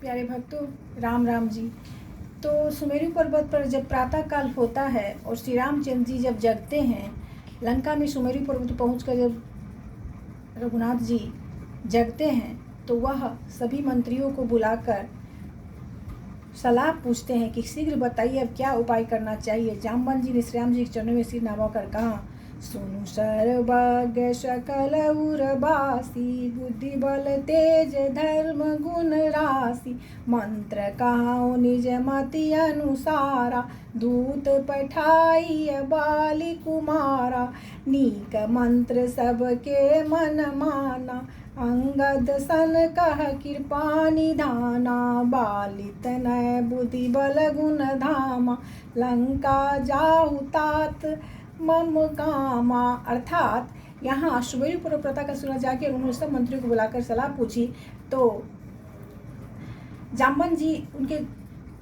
प्यारे भक्तों, राम राम जी। तो सुमेरु पर्वत पर जब प्रातः काल होता है और श्री रामचंद्र जी जब जगते हैं, लंका में सुमेरु पर्वत पहुंचकर जब रघुनाथ जी जगते हैं तो वह सभी मंत्रियों को बुलाकर सलाह पूछते हैं कि शीघ्र बताइए अब क्या उपाय करना चाहिए। जाम्बन जी ने श्री राम जी के चरणों में सिर नवाकर कहा, सुनु सर्वज्ञ सकल उरबासी, बुद्धि बल तेज धर्म गुण राशि, मंत्र कहाओ निज मति अनुसारा, दूत पठाई बाली कुमारा, नीक मंत्र सबके मन माना, अंगद सन कह कृपा निधाना, बाली तनय बुद्धि बल गुण धामा, लंका जाहु तात मम कामा। अर्थात यहाँ सुमेरु पर्वत प्रातः का सुना जाके उन्होंने सब मंत्रियों को बुलाकर सलाह पूछी तो जाम्बन जी उनके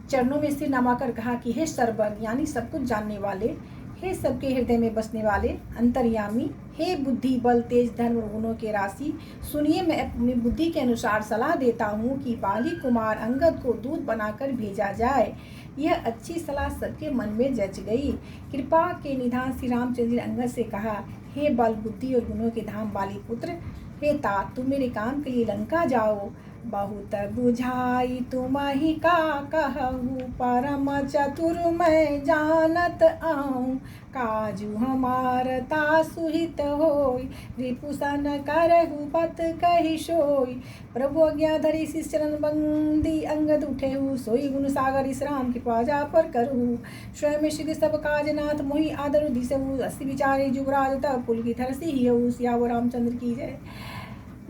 चरणों में सिर नवाकर कहा कि हे सर्वज्ञ यानी सब कुछ जानने वाले, हे सबके हृदय में बसने वाले अंतर्यामी, हे बुद्धि बल तेज धर्म और गुणों के राशि, सुनिए मैं अपनी बुद्धि के अनुसार सलाह देता हूँ कि बाली कुमार अंगद को दूत बनाकर भेजा जाए। यह अच्छी सलाह सबके मन में जच गई। कृपा के निधान श्री रामचंद्र जी ने अंगद से कहा, हे बल बुद्धि और गुणों के धाम बाली पुत्र, हे तात तुम मेरे काम के लिए लंका जाओ। बहुत बुझाई तुम ही का कहूँ, परम चतुर मैं जानत आऊँ, काजू हमार तासुहित होई, रिपुसन करहु पत कही सोई, प्रभु आज्ञा धरी शिष चरण बंदी, अंगद उठे हूँ सोई गुण सागर इस राम कृपा जा पर करहु, स्वयं सिद्ध सब काज नाथ मोहि आदर दिसहु, असी विचारे जुगराज तब पुलकित हरषि हियउ, सियावर रामचंद्र की जय।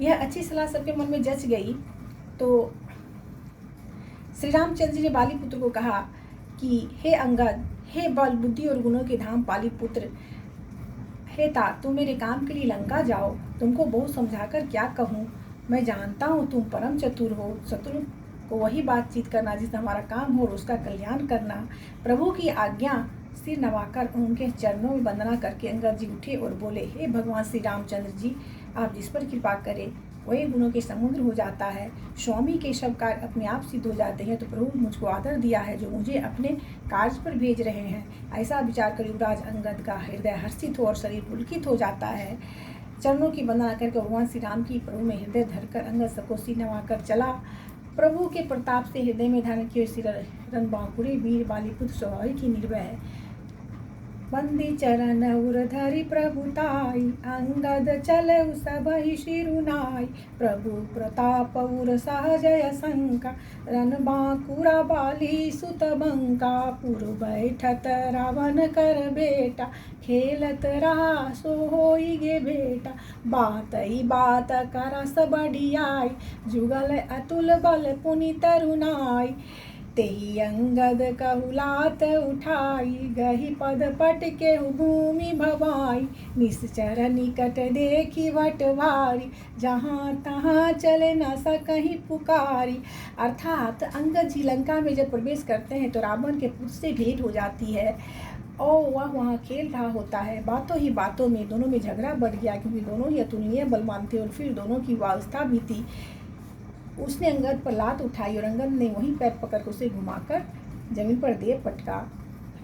यह अच्छी सलाह सबके मन में जच गई तो श्री रामचंद्र जी ने बाली पुत्र को कहा कि हे अंगद, हे बल बुद्धि और गुणों के धाम पाली पुत्र, हे तात तुम मेरे काम के लिए लंका जाओ। तुमको बहुत समझाकर क्या कहूँ, मैं जानता हूँ तुम परम चतुर हो, शत्रु को वही बातचीत करना जिससे हमारा काम हो और उसका कल्याण करना। प्रभु की आज्ञा सिर नवाकर उनके चरणों में वंदना करके अंगद जी उठे और बोले, हे भगवान श्री रामचंद्र जी, आप जिस पर कृपा करें वही गुणों के समुद्र हो जाता है। स्वामी के सब कार्य अपने आप सिद्ध हो जाते हैं, तो प्रभु मुझको आदर दिया है जो मुझे अपने कार्य पर भेज रहे हैं। ऐसा विचार कर युवराज अंगद का हृदय हर्षित हो और शरीर पुलकित हो जाता है। चरणों की वंदना करके भगवान श्री राम की प्रभु में हृदय धरकर अंगद सबको सिर नवाकर चला। प्रभु के प्रताप से हृदय में धारण किए श्री रणबांकुरे वीर बालीपुत्र स्वाभाविक ही निर्भय है। बंदी चरण उर धरि प्रभुताई, अंगद चलऊ सबहि शिरुनाई, प्रभु प्रताप उर सहजय शंका, रणबांकुरा बाली सुत बंका, पुर बैठत रावण कर बेटा, खेलत रहा सो होई गे बेटा, बात ही बात करस बढ़ियाई, जुगल अतुल बल पुनि तरुणाई, तेहि अंगद कहुलात उठाई, गही पद पट के भूमि भवाई, निश्चर निकट देखी वट भारी, जहाँ तहाँ चले न सकहीं पुकारी। अर्थात अंगद जी लंका में जब प्रवेश करते हैं तो रावण के पुत्र से भेंट हो जाती है और वह वहाँ खेल रहा होता है। बातों ही बातों में दोनों में झगड़ा बढ़ गया क्योंकि दोनों ही अतुलनीय बलवान थे और फिर दोनों की वावस्था भी थी। उसने अंगद पर लात उठाई और अंगद ने वहीं पैर पकड़कर उसे घुमाकर जमीन पर दे पटका।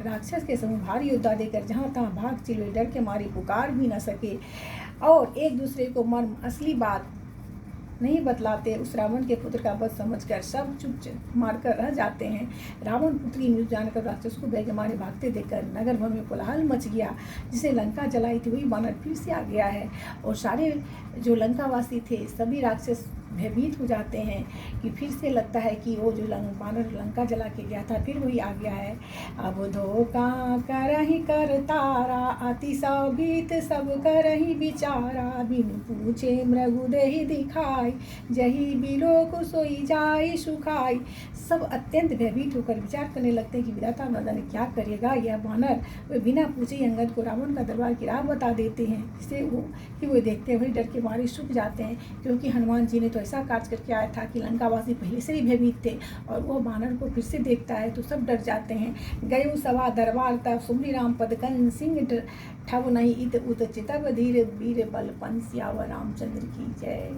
राक्षस के समूह भारी योद्धा देकर जहाँ तहाँ भाग चिल्ले, डर के मारे पुकार भी न सके और एक दूसरे को मर्म असली बात नहीं बतलाते। उस रावण के पुत्र का वध समझकर सब चुप मारकर रह जाते हैं। रावण पुत्री मृत्यु जानकर राक्षस को भय के मारे भागते देखकर नगर भर में कोलाहल मच गया। जिसे लंका जलाई थी वही बानर फिर से आ गया है और सारे जो लंकावासी थे सभी राक्षस भयभीत हो जाते हैं कि फिर से लगता है कि वो जो बानर लंका जला के गया था फिर वही आ गया है। अब धोखा करहि कर तारा, अति भीत सब करहि विचारा, बिन पूछे मृगु देहि दिखाई, जही बिलोक सोई जाई सुखाई। सब अत्यंत भयभीत होकर विचार करने लगते हैं कि विधाता न जाने क्या करेगा यह बानर। वे बिना पूछे अंगद को रावण का दरबार की राह बता देते हैं, जिससे वो देखते हुए डर के मारे सूख जाते हैं क्योंकि हनुमान जी ने तो ऐसा कार्य करके आया था कि लंकावासी पहले से ही भयभीत थे और वो बानर को फिर से देखता है तो सब डर जाते हैं। गयो सभा दरबार तब सुमरी राम पदकन सिंह ठव नहीं इत उत चितव धीर वीर बल पन सियावर रामचंद्र की जय।